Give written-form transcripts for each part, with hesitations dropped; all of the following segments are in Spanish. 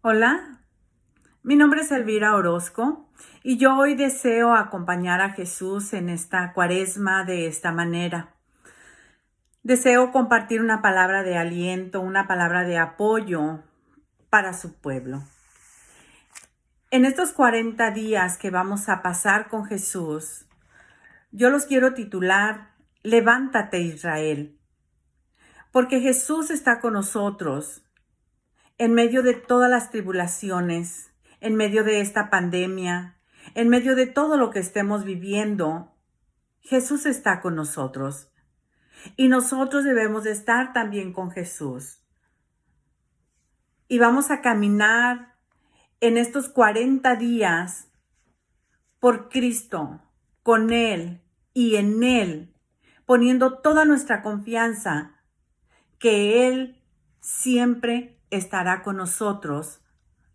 Hola, mi nombre es Elvira Orozco y yo hoy deseo acompañar a Jesús en esta cuaresma de esta manera. Deseo compartir una palabra de aliento, una palabra de apoyo para su pueblo. En estos 40 días que vamos a pasar con Jesús, yo los quiero titular Levántate, Israel, porque Jesús está con nosotros en medio de todas las tribulaciones, en medio de esta pandemia, en medio de todo lo que estemos viviendo. Jesús está con nosotros y nosotros debemos de estar también con Jesús. Y vamos a caminar en estos 40 días por Cristo, con Él y en Él, poniendo toda nuestra confianza que Él siempre estará con nosotros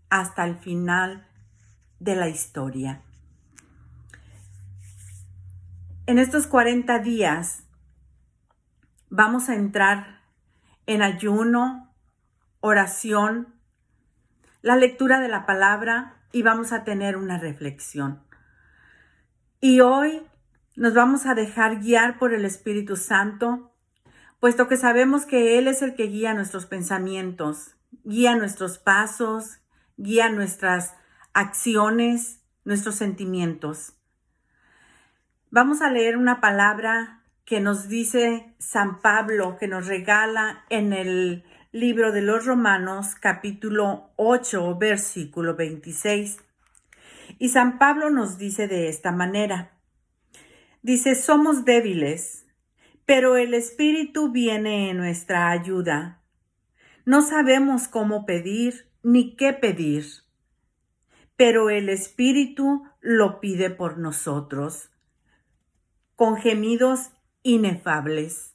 hasta el final de la historia. En estos 40 días vamos a entrar en ayuno, oración, la lectura de la palabra y vamos a tener una reflexión. Y hoy nos vamos a dejar guiar por el Espíritu Santo, puesto que sabemos que Él es el que guía nuestros pensamientos, guía nuestros pasos, guía nuestras acciones, nuestros sentimientos. Vamos a leer una palabra que nos dice San Pablo, que nos regala en el libro de los Romanos, capítulo 8, versículo 26. Y San Pablo nos dice de esta manera. Dice, somos débiles, pero el Espíritu viene en nuestra ayuda. No sabemos cómo pedir ni qué pedir, pero el Espíritu lo pide por nosotros, con gemidos inefables.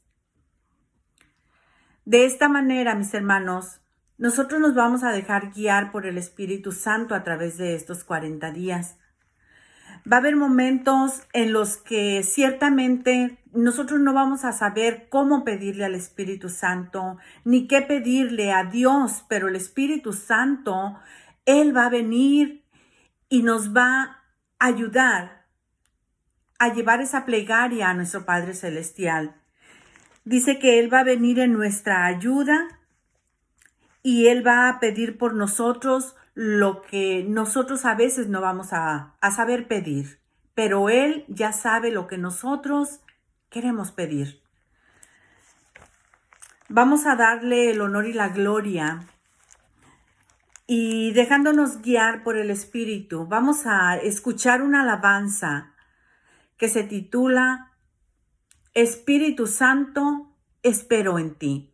De esta manera, mis hermanos, nosotros nos vamos a dejar guiar por el Espíritu Santo a través de estos 40 días. Va a haber momentos en los que ciertamente nosotros no vamos a saber cómo pedirle al Espíritu Santo, ni qué pedirle a Dios, pero el Espíritu Santo, Él va a venir y nos va a ayudar a llevar esa plegaria a nuestro Padre Celestial. Dice que Él va a venir en nuestra ayuda y Él va a pedir por nosotros lo que nosotros a veces no vamos a saber pedir, pero Él ya sabe lo que nosotros queremos pedir. Vamos a darle el honor y la gloria y dejándonos guiar por el Espíritu, vamos a escuchar una alabanza que se titula Espíritu Santo, espero en ti.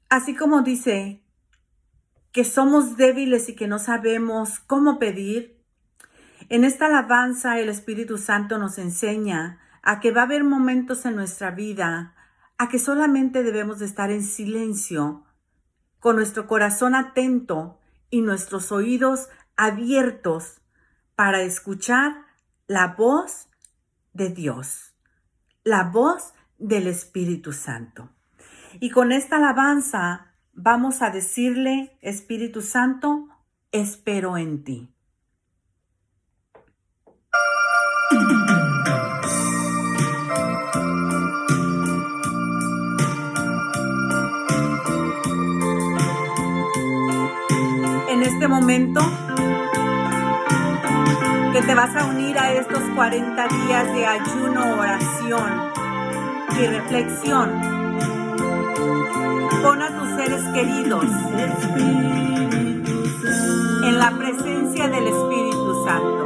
Así como dice que somos débiles y que no sabemos cómo pedir, en esta alabanza el Espíritu Santo nos enseña a que va a haber momentos en nuestra vida a que solamente debemos de estar en silencio, con nuestro corazón atento y nuestros oídos abiertos para escuchar la voz de Dios, la voz del Espíritu Santo. Y con esta alabanza vamos a decirle, Espíritu Santo, espero en ti. En este momento que te vas a unir a estos 40 días de ayuno, oración y reflexión, pon a tus seres queridos en la presencia del Espíritu Santo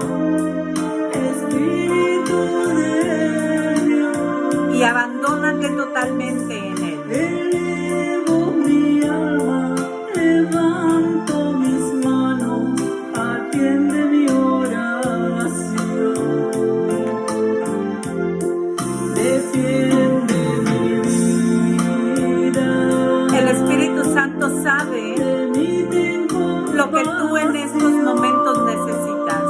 y abandónate totalmente en Él. Elevo mi alma, levanto mis manos, atiende mi oración. Defiende mi vida. El Espíritu Santo sabe lo que tú en estos momentos necesitas.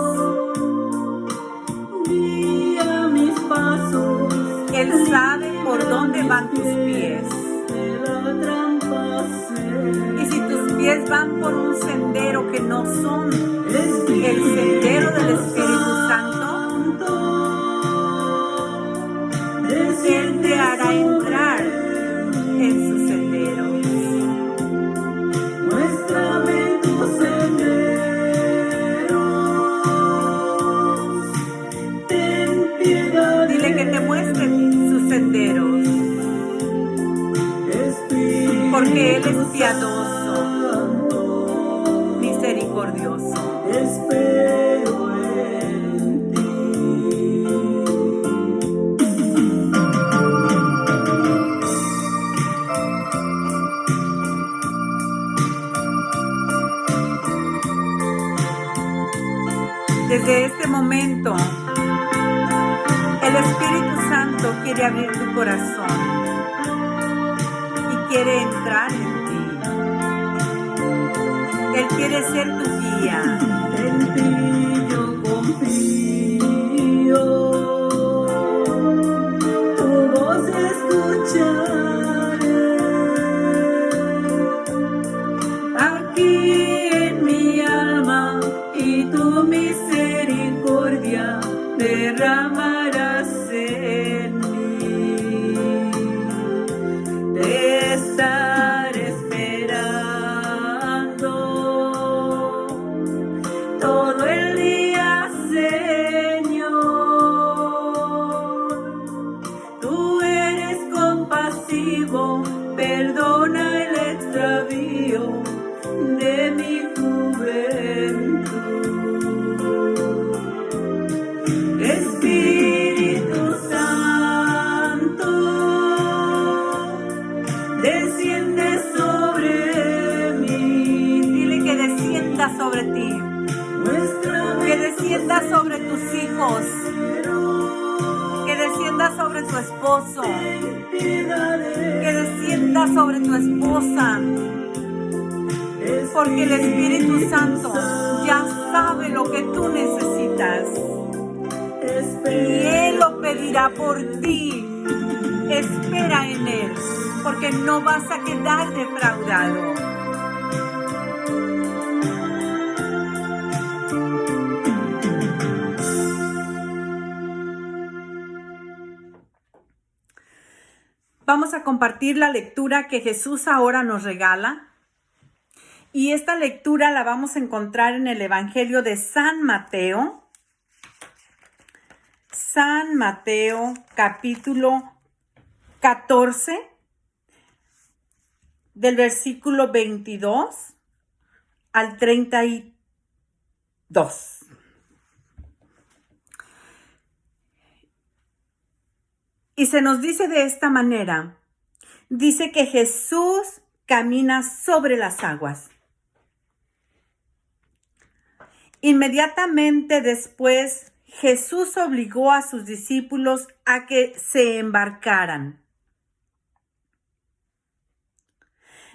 Guía mis pasos. Él sabe por dónde van tus pies. De la trampa sé. Y si tus pies ustedes van por un sendero que no son el sendero del Espíritu Santo, Él te hará entrar en sus senderos. Muéstrame tus senderos, ten piedad. Dile que te muestre sus senderos, porque Él es piadoso, misericordioso. Espero en ti. Desde este momento, el Espíritu Santo quiere abrir tu corazón y quiere entrar en ti. Él quiere ser tu guía. En ti yo confío, tu voz escucharé. Aquí en mi alma y tu misericordia derramarás en mí. Te estaré esperando todo el día, Señor. Tú eres compasivo, perdona el extravío de mi juventud. Espíritu Santo, desciende sobre mí. Dile que descienda sobre ti, Muéstrame que descienda sobre tus hijos, que descienda sobre tu esposo, que descienda sobre tu esposa, porque el Espíritu Santo ya sabe lo que tú necesitas y Él lo pedirá por ti. Espera en Él, porque no vas a quedar defraudado. Vamos a compartir la lectura que Jesús ahora nos regala. Y esta lectura la vamos a encontrar en el Evangelio de San Mateo. San Mateo, capítulo 14, del versículo 22 al 32. Y se nos dice de esta manera, dice que Jesús camina sobre las aguas. Inmediatamente después, Jesús obligó a sus discípulos a que se embarcaran.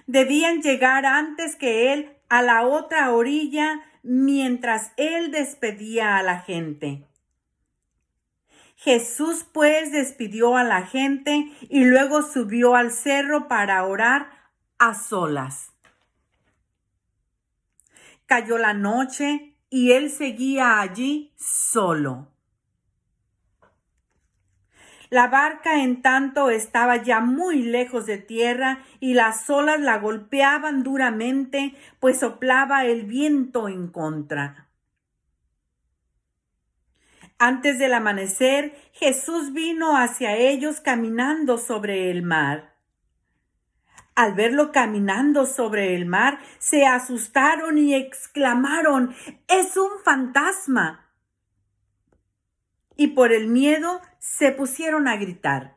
Debían llegar antes que Él a la otra orilla mientras Él despedía a la gente. Jesús pues despidió a la gente y luego subió al cerro para orar a solas. Cayó la noche y Él seguía allí solo. La barca en tanto estaba ya muy lejos de tierra y las olas la golpeaban duramente, pues soplaba el viento en contra. Antes del amanecer, Jesús vino hacia ellos caminando sobre el mar. Al verlo caminando sobre el mar, se asustaron y exclamaron: ¡Es un fantasma! Y por el miedo se pusieron a gritar.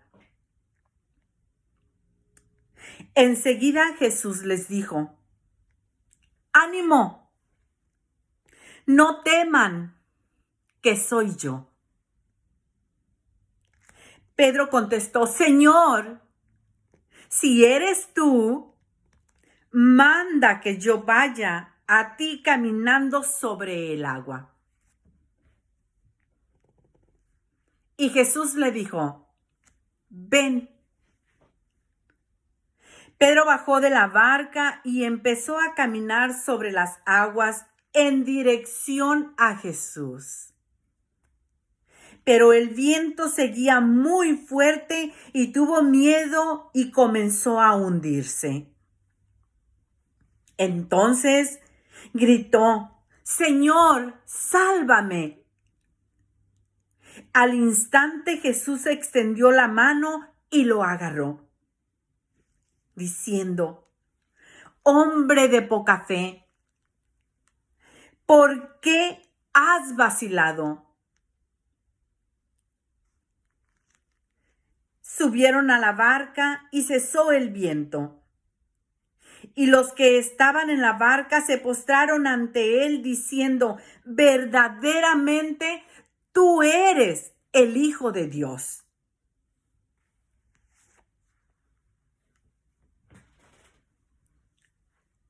Enseguida Jesús les dijo: ¡Ánimo! No teman, que soy yo. Pedro contestó: Señor, si eres tú, manda que yo vaya a ti caminando sobre el agua. Y Jesús le dijo: ven. Pedro bajó de la barca y empezó a caminar sobre las aguas en dirección a Jesús. Pero el viento seguía muy fuerte y tuvo miedo y comenzó a hundirse. Entonces gritó: «Señor, sálvame». Al instante Jesús extendió la mano y lo agarró, diciendo: «Hombre de poca fe, ¿por qué has vacilado?». Subieron a la barca y cesó el viento. Y los que estaban en la barca se postraron ante él diciendo: «Verdaderamente tú eres el Hijo de Dios».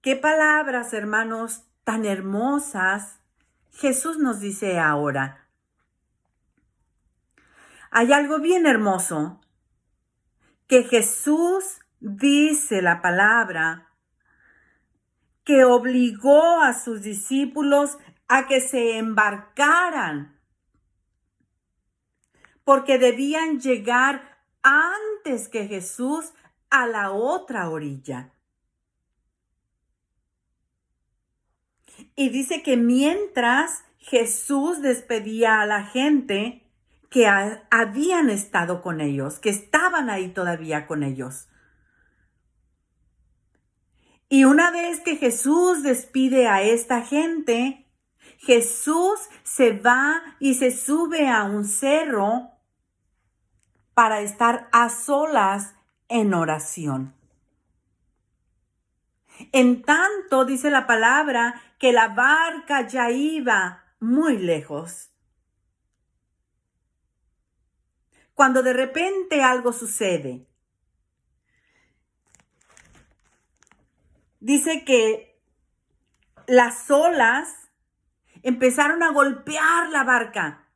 Qué palabras, hermanos, tan hermosas Jesús nos dice ahora. Hay algo bien hermoso que Jesús dice la palabra que obligó a sus discípulos a que se embarcaran porque debían llegar antes que Jesús a la otra orilla. Y dice que mientras Jesús despedía a la gente que habían estado con ellos, que estaban ahí todavía con ellos. Y una vez que Jesús despide a esta gente, Jesús se va y se sube a un cerro para estar a solas en oración. En tanto, dice la palabra, que la barca ya iba muy lejos. Cuando de repente algo sucede. Dice que las olas empezaron a golpear la barca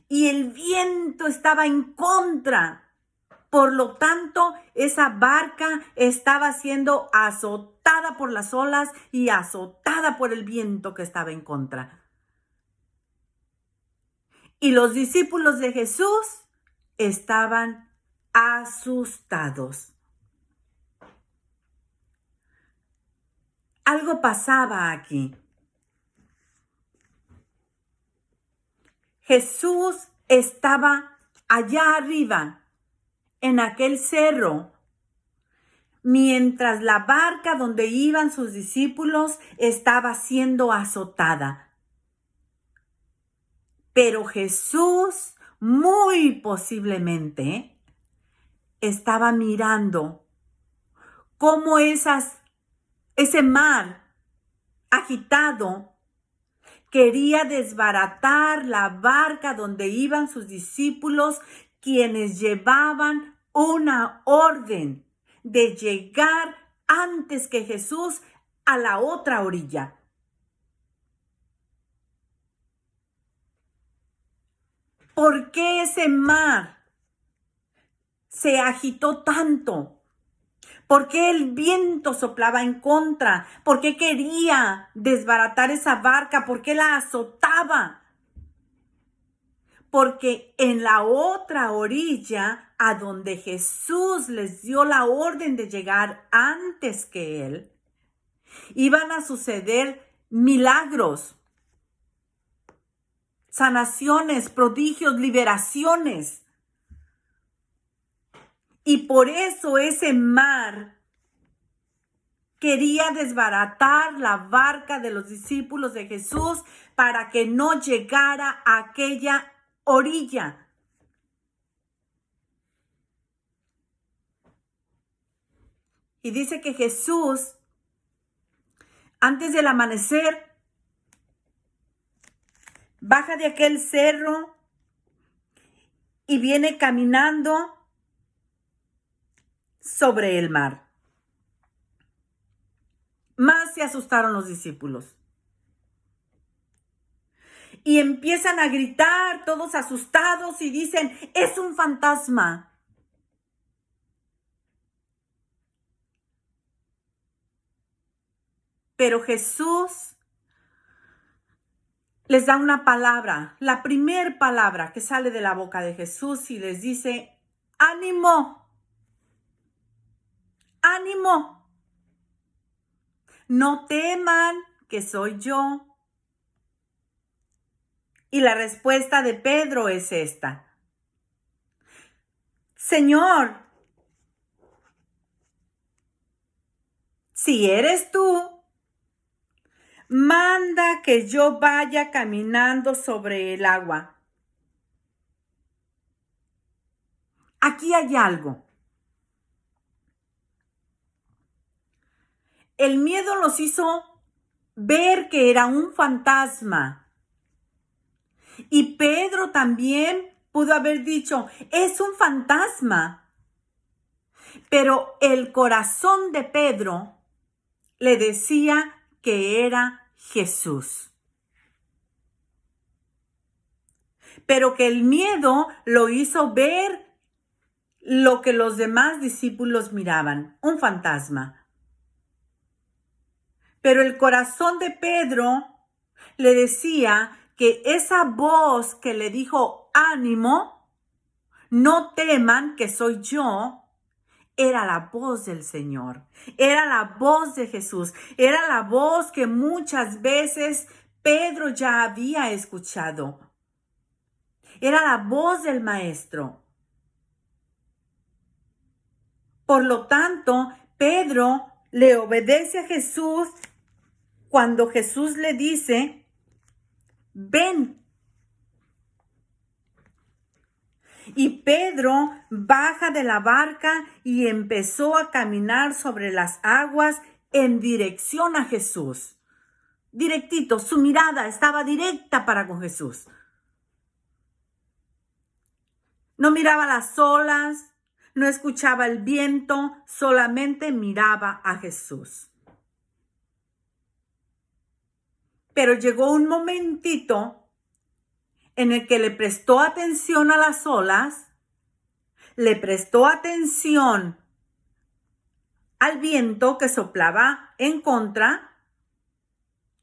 y el viento estaba en contra. Por lo tanto, esa barca estaba siendo azotada por las olas y azotada por el viento que estaba en contra. Y los discípulos de Jesús estaban asustados. Algo pasaba aquí. Jesús estaba allá arriba, en aquel cerro, mientras la barca donde iban sus discípulos estaba siendo azotada. Pero Jesús, muy posiblemente, estaba mirando cómo ese mar agitado quería desbaratar la barca donde iban sus discípulos, quienes llevaban una orden de llegar antes que Jesús a la otra orilla. ¿Por qué ese mar se agitó tanto? ¿Por qué el viento soplaba en contra? ¿Por qué quería desbaratar esa barca? ¿Por qué la azotaba? Porque en la otra orilla, a donde Jesús les dio la orden de llegar antes que él, iban a suceder milagros, sanaciones, prodigios, liberaciones. Y por eso ese mar quería desbaratar la barca de los discípulos de Jesús para que no llegara a aquella orilla. Y dice que Jesús, antes del amanecer, baja de aquel cerro y viene caminando sobre el mar. Más se asustaron los discípulos. Y empiezan a gritar todos asustados y dicen: «Es un fantasma». Pero Jesús les da una palabra, la primer palabra que sale de la boca de Jesús y les dice, ánimo, ánimo, no teman que soy yo. Y la respuesta de Pedro es esta, Señor, si eres tú, manda que yo vaya caminando sobre el agua. Aquí hay algo. El miedo los hizo ver que era un fantasma. Y Pedro también pudo haber dicho, es un fantasma. Pero el corazón de Pedro le decía que era Jesús. Pero que el miedo lo hizo ver lo que los demás discípulos miraban, un fantasma. Pero el corazón de Pedro le decía que esa voz que le dijo, ánimo, no teman que soy yo, era la voz del Señor, era la voz de Jesús, era la voz que muchas veces Pedro ya había escuchado. Era la voz del Maestro. Por lo tanto, Pedro le obedece a Jesús cuando Jesús le dice, ven. Y Pedro baja de la barca y empezó a caminar sobre las aguas en dirección a Jesús. Directito, su mirada estaba directa para con Jesús. No miraba las olas, no escuchaba el viento, solamente miraba a Jesús. Pero llegó un momentito en el que le prestó atención a las olas, le prestó atención al viento que soplaba en contra.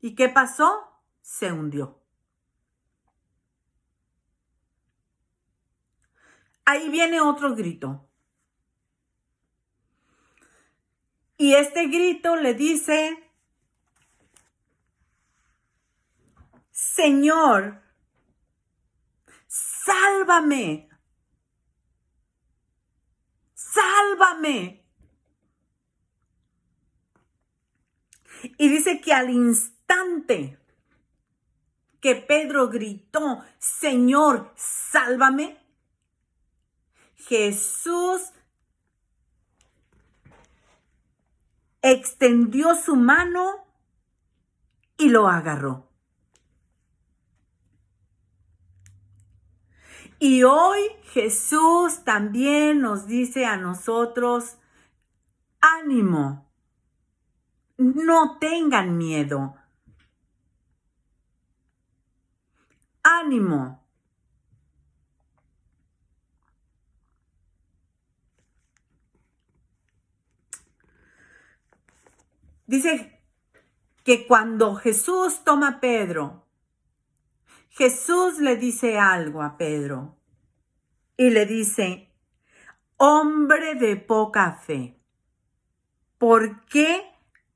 ¿Y qué pasó? Se hundió. Ahí viene otro grito. Y este grito le dice, Señor, sálvame, sálvame. Y dice que al instante que Pedro gritó, Señor, sálvame, Jesús extendió su mano y lo agarró. Y hoy Jesús también nos dice a nosotros, ánimo, no tengan miedo. Ánimo. Dice que cuando Jesús toma a Pedro, Jesús le dice algo a Pedro y le dice, hombre de poca fe, ¿por qué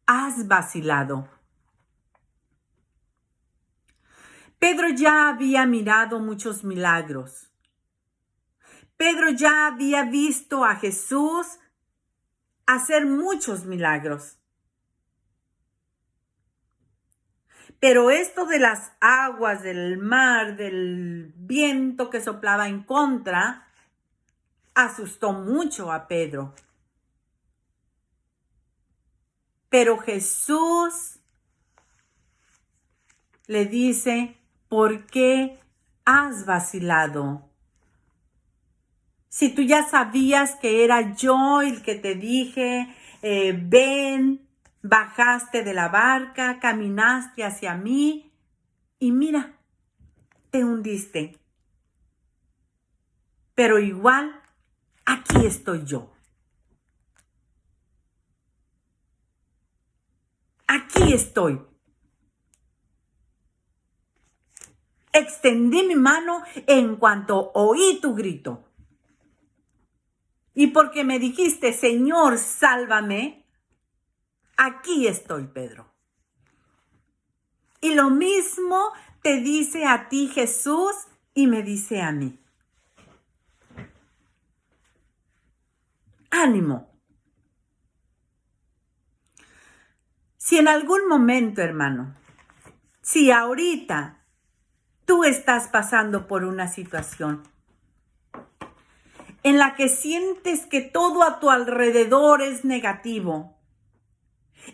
has vacilado? Pedro ya había mirado muchos milagros. Pedro ya había visto a Jesús hacer muchos milagros. Pero esto de las aguas, del mar, del viento que soplaba en contra, asustó mucho a Pedro. Pero Jesús le dice, ¿por qué has vacilado? Si tú ya sabías que era yo el que te dije, ven, bajaste de la barca, caminaste hacia mí y mira, te hundiste. Pero igual, aquí estoy yo. Aquí aquí estoy. Extendí mi mano en cuanto oí tu grito. Y porque me dijiste, Señor, sálvame, aquí estoy, Pedro. Y lo mismo te dice a ti Jesús y me dice a mí. Ánimo. Si en algún momento, hermano, si ahorita tú estás pasando por una situación en la que sientes que todo a tu alrededor es negativo,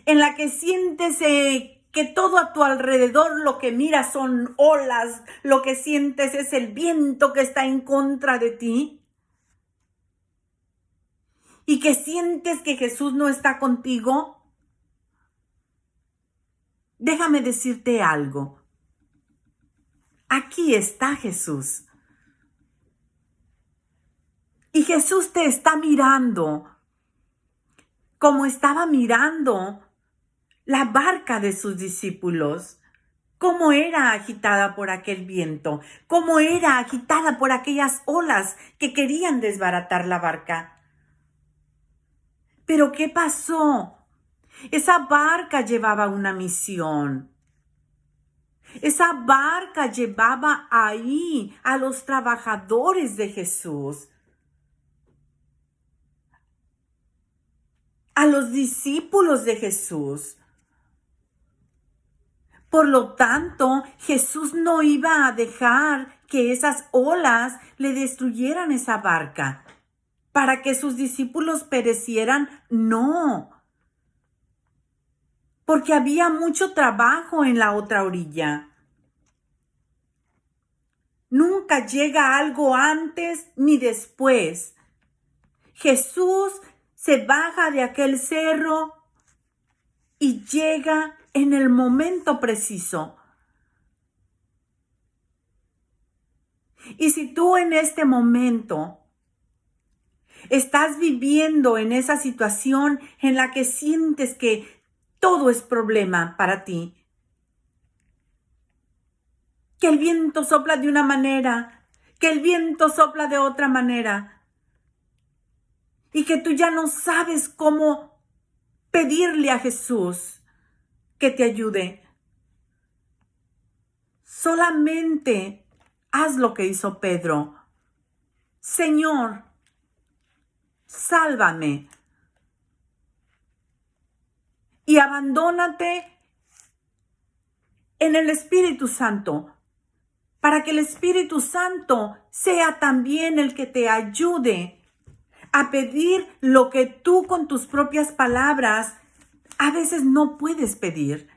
en la que sientes que todo a tu alrededor lo que miras son olas, lo que sientes es el viento que está en contra de ti, y que sientes que Jesús no está contigo, déjame decirte algo. Aquí está Jesús. Y Jesús te está mirando como estaba mirando la barca de sus discípulos, cómo era agitada por aquel viento, cómo era agitada por aquellas olas que querían desbaratar la barca. Pero ¿qué pasó? Esa barca llevaba una misión. Esa barca llevaba ahí a los trabajadores de Jesús, a los discípulos de Jesús. Por lo tanto, Jesús no iba a dejar que esas olas le destruyeran esa barca para que sus discípulos perecieran. No, porque había mucho trabajo en la otra orilla. Nunca llega algo antes ni después. Jesús se baja de aquel cerro y llega en el momento preciso. Y si tú en este momento estás viviendo en esa situación en la que sientes que todo es problema para ti, que el viento sopla de una manera, que el viento sopla de otra manera, y que tú ya no sabes cómo pedirle a Jesús que te ayude, solamente haz lo que hizo Pedro. Señor, sálvame. Y abandónate en el Espíritu Santo, para que el Espíritu Santo sea también el que te ayude a pedir lo que tú con tus propias palabras a veces no puedes pedir.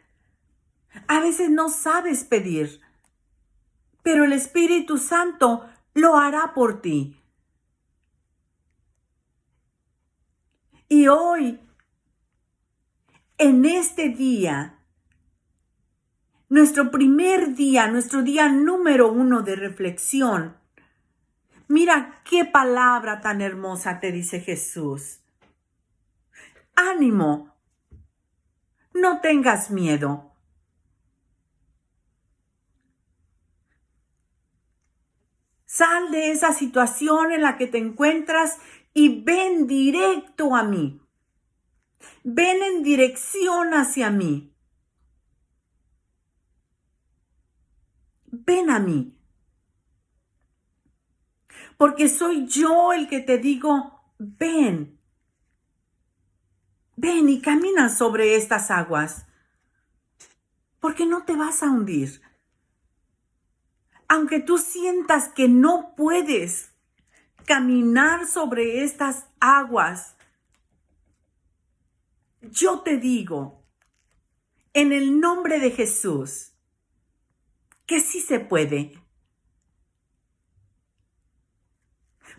A veces no sabes pedir, pero el Espíritu Santo lo hará por ti. Y hoy, en este día, nuestro primer día, nuestro día número 1 de reflexión, mira qué palabra tan hermosa te dice Jesús. Ánimo, no tengas miedo. Sal de esa situación en la que te encuentras y ven directo a mí. Ven en dirección hacia mí. Ven a mí. Porque soy yo el que te digo, ven. Ven y camina sobre estas aguas. Porque no te vas a hundir. Aunque tú sientas que no puedes caminar sobre estas aguas, yo te digo, en el nombre de Jesús, que sí se puede.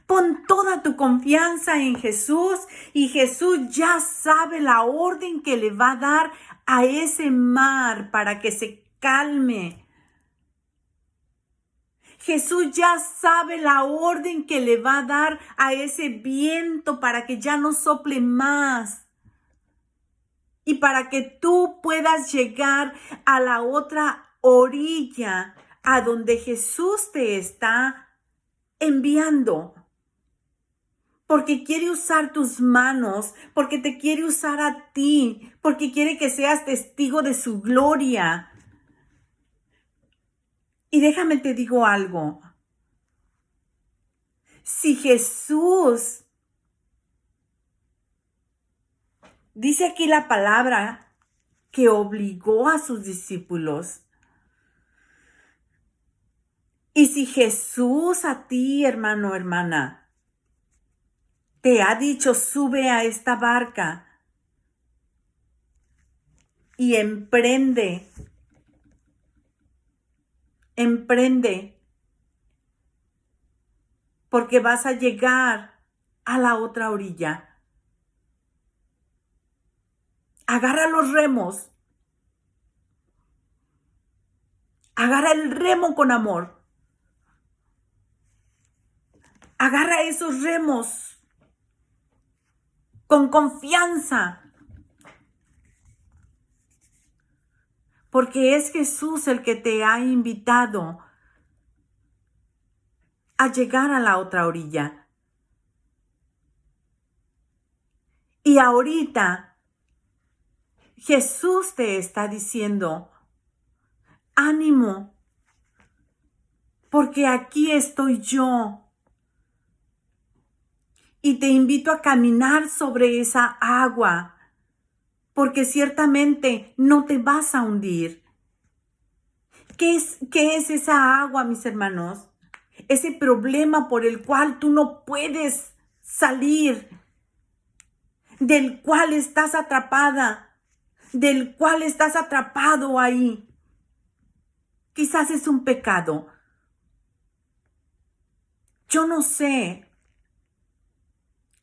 Pon toda tu confianza en Jesús y Jesús ya sabe la orden que le va a dar a ese mar para que se calme. Jesús ya sabe la orden que le va a dar a ese viento para que ya no sople más. y para que tú puedas llegar a la otra orilla, a donde Jesús te está enviando. Porque quiere usar tus manos, porque te quiere usar a ti, porque quiere que seas testigo de su gloria. Y déjame te digo algo. Si Jesús, dice aquí la palabra, que obligó a sus discípulos. Y si Jesús a ti, hermano, hermana, te ha dicho, sube a esta barca y emprende, porque vas a llegar a la otra orilla. Agarra los remos, agarra el remo con amor, agarra esos remos con confianza, porque es Jesús el que te ha invitado a llegar a la otra orilla. Y ahorita Jesús te está diciendo, ánimo, porque aquí estoy yo. Y te invito a caminar sobre esa agua, porque ciertamente no te vas a hundir. ¿Qué es esa agua, mis hermanos? Ese problema por el cual tú no puedes salir, del cual estás atrapada, del cual estás atrapado ahí. Quizás es un pecado. Yo no sé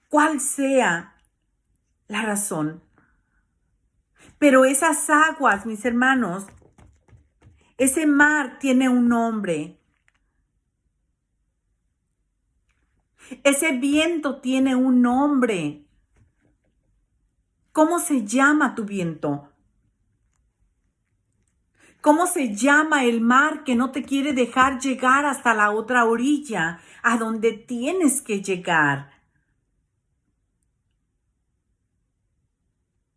cuál sea la razón. Pero esas aguas, mis hermanos, ese mar tiene un nombre. Ese viento tiene un nombre. ¿Cómo se llama tu viento? ¿Cómo se llama el mar que no te quiere dejar llegar hasta la otra orilla, a donde tienes que llegar?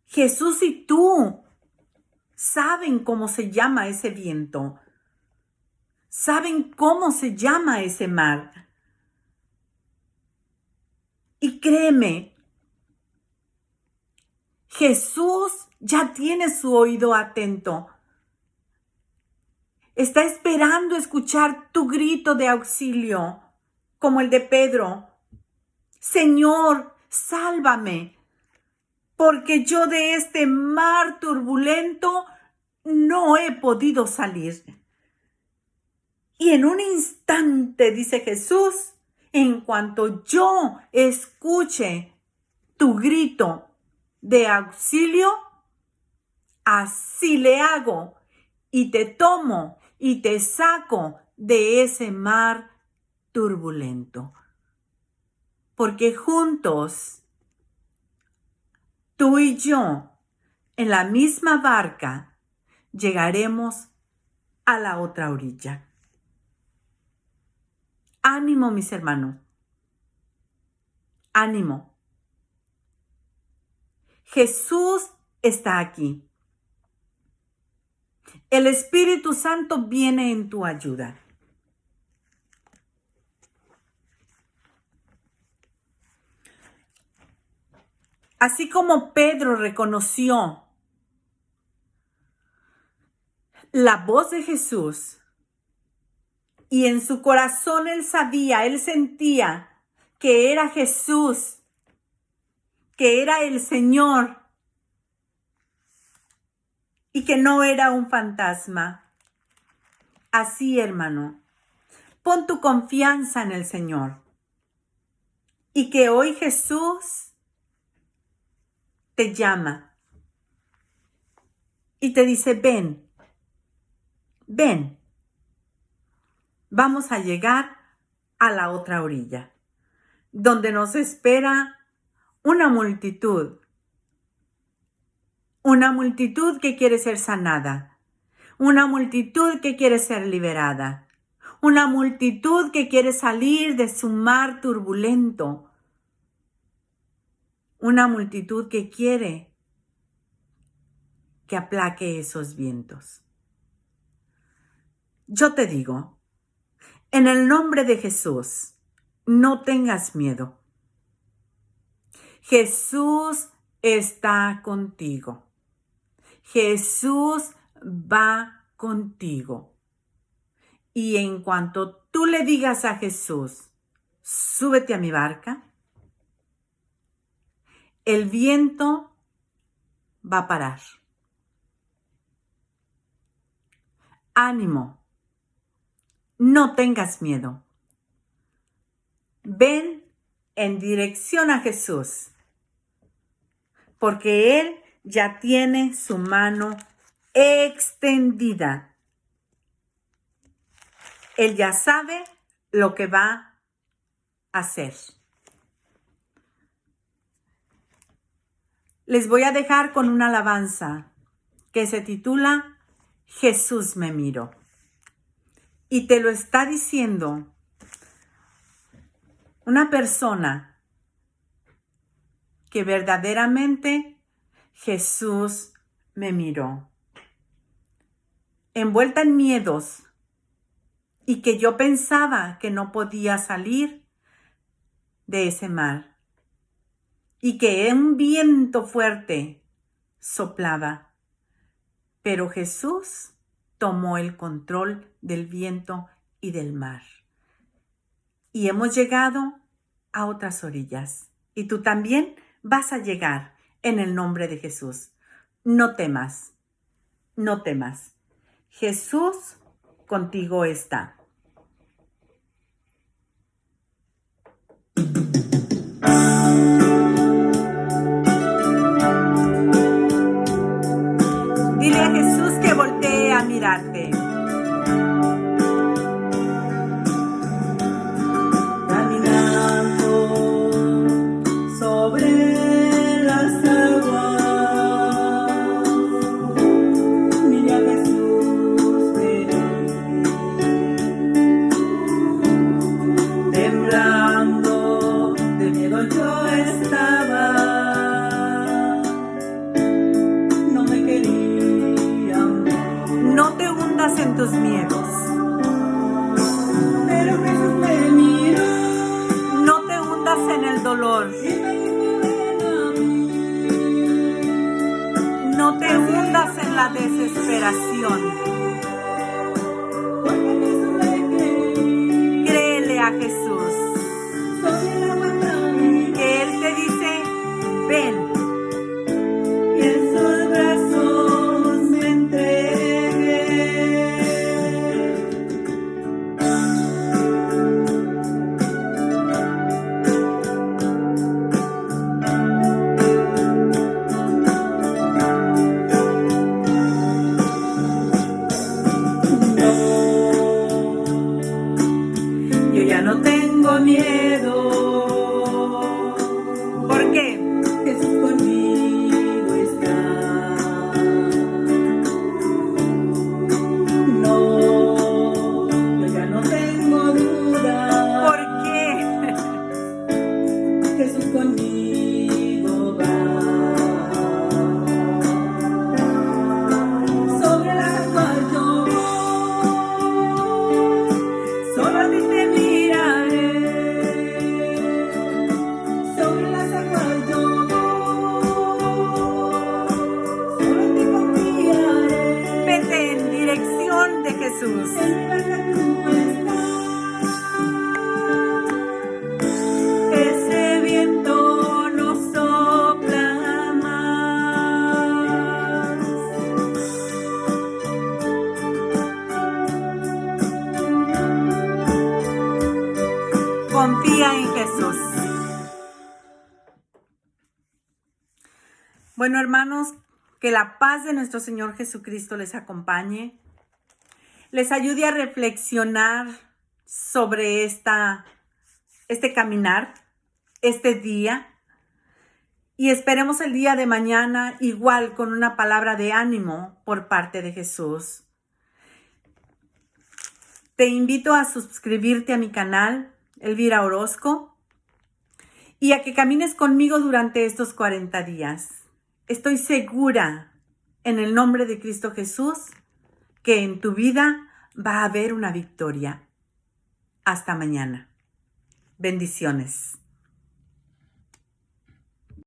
Jesús y tú saben cómo se llama ese viento. Saben cómo se llama ese mar. Y créeme, Jesús ya tiene su oído atento. Está esperando escuchar tu grito de auxilio, como el de Pedro. Señor, sálvame, porque yo de este mar turbulento no he podido salir. Y en un instante, dice Jesús, en cuanto yo escuche tu grito de auxilio, así le hago y te tomo y te saco de ese mar turbulento. Porque juntos, tú y yo, en la misma barca, llegaremos a la otra orilla. Ánimo, mis hermanos. Ánimo. Jesús está aquí. El Espíritu Santo viene en tu ayuda. Así como Pedro reconoció la voz de Jesús y en su corazón él sabía, él sentía que era Jesús, que era el Señor y que no era un fantasma. Así, hermano, pon tu confianza en el Señor y que hoy Jesús te llama y te dice, ven, ven, vamos a llegar a la otra orilla, donde nos espera una multitud una multitud que quiere ser sanada, una multitud que quiere ser liberada, una multitud que quiere salir de su mar turbulento, una multitud que quiere que aplaque esos vientos. Yo te digo, en el nombre de Jesús, no tengas miedo. Jesús está contigo. Jesús va contigo. Y en cuanto tú le digas a Jesús, súbete a mi barca, el viento va a parar. Ánimo, no tengas miedo. Ven en dirección a Jesús, porque Él ya tiene su mano extendida. Él ya sabe lo que va a hacer. Les voy a dejar con una alabanza que se titula Jesús me miró. Y te lo está diciendo una persona que verdaderamente Jesús me miró. Envuelta en miedos y que yo pensaba que no podía salir de ese mar y que un viento fuerte soplaba. Pero Jesús tomó el control del viento y del mar. Y hemos llegado a otras orillas. Y tú también vas a llegar en el nombre de Jesús. No temas, no temas. Jesús contigo está. Dile a Jesús que voltee a mirarte. Caminando sobre las aguas, mira a Jesús venir. Temblando de miedo yo estaba, no me quería hundir. No te hundas en tus miedos. Pero Jesús me miró No te hundas en el dolor. y me dijo ven a mí. No te hundas en la desesperación. Porque Jesús le creí, Créele a Jesús, soy el agua caminé, que Él te dice, ven. y en sus brazos me entregué. Yo ya no tengo miedo, ¿Por qué? Jesús conmigo está. No, yo ya no tengo duda, ¿Por qué? Jesús conmigo va. Sobre las aguas yo voy, solo a ti te miraré. Sobre las aguas yo voy, solo en ti confiaré. Vete en dirección de Jesús. En mi barca tú estás, ese viento no sopla más. Confía en Jesús. Bueno, hermanos, que la paz de nuestro Señor Jesucristo les acompañe, les ayude a reflexionar sobre este caminar, este día, Y esperemos el día de mañana igual con una palabra de ánimo por parte de Jesús. Te invito a suscribirte a mi canal, Elvira Orozco, y a que camines conmigo durante estos 40 días. Estoy segura, en el nombre de Cristo Jesús, que en tu vida va a haber una victoria. Hasta mañana. Bendiciones.